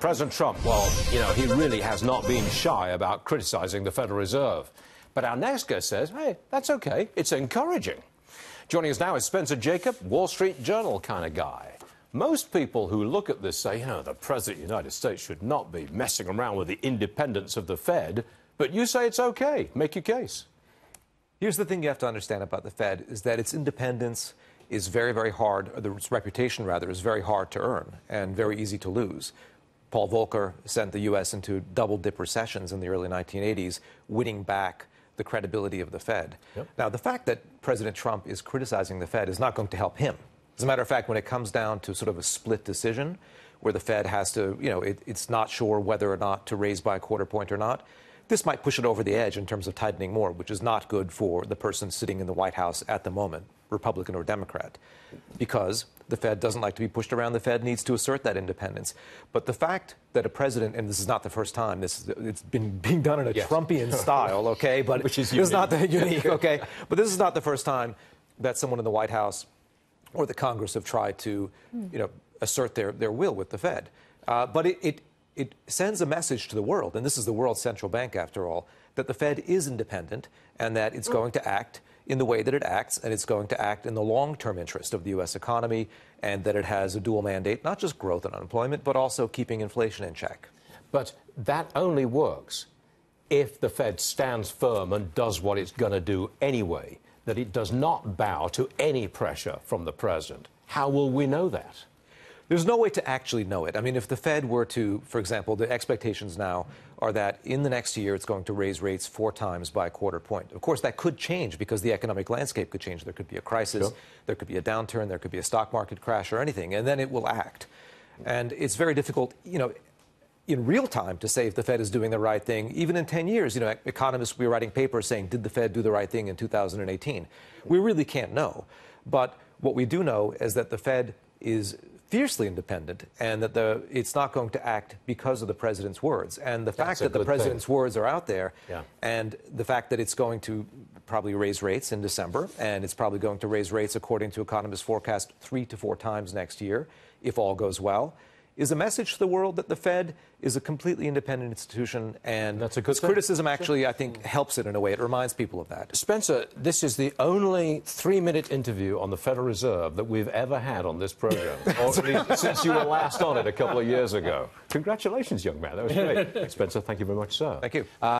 President Trump, well, he really has not been shy about criticising the Federal Reserve. But our next guest says, hey, that's okay. It's encouraging. Joining us now is Spencer Jakab, Wall Street Journal kind of guy. Most people who look at this say, the President of the United States should not be messing around with the independence of the Fed. But you say it's okay. Make your case. Here's the thing you have to understand about the Fed is that its independence is very, very hard, or its reputation, rather, is very hard to earn and very easy to lose. Paul Volcker sent the U.S. into double-dip recessions in the early 1980s, winning back the credibility of the Fed. Yep. Now, the fact that President Trump is criticizing the Fed is not going to help him. As a matter of fact, when it comes down to sort of a split decision where the Fed has to, it's not sure whether or not to raise by a quarter point or not, this might push it over the edge in terms of tightening more, which is not good for the person sitting in the White House at the moment, Republican or Democrat, because the Fed doesn't like to be pushed around. The Fed needs to assert that independence. But the fact that a president, and this is not the first time, it's been being done in a Trumpian style, okay? But which is it's not that unique, okay? But this is not the first time that someone in the White House or the Congress have tried to, assert their will with the Fed. But it sends a message to the world, and this is the world's central bank, after all, that the Fed is independent and that it's going to act in the way that it acts, and it's going to act in the long-term interest of the U.S. economy, and that it has a dual mandate, not just growth and unemployment, but also keeping inflation in check. But that only works if the Fed stands firm and does what it's going to do anyway, that it does not bow to any pressure from the president. How will we know that? There's no way to actually know it. I mean, if the Fed were to, for example, the expectations now are that in the next year it's going to raise rates 4 times by a quarter point. Of course, that could change because the economic landscape could change. There could be a crisis, there could be a downturn, there could be a stock market crash or anything, and then it will act. And it's very difficult, in real time to say if the Fed is doing the right thing. Even in 10 years, economists will be writing papers saying, did the Fed do the right thing in 2018? We really can't know. But what we do know is that the Fed is fiercely independent and that it's not going to act because of the president's words. And the fact that the president's words are out there and the fact that it's going to probably raise rates in December, and it's probably going to raise rates, according to economists' forecast, 3 to 4 times next year, if all goes well, is a message to the world that the Fed is a completely independent institution, and that's a good criticism actually, I think, helps it in a way. It reminds people of that. Spencer, this is the only 3-minute interview on the Federal Reserve that we've ever had on this program, or at least since you were last on it a couple of years ago. Congratulations, young man. That was great. Spencer, thank you very much, sir. Thank you.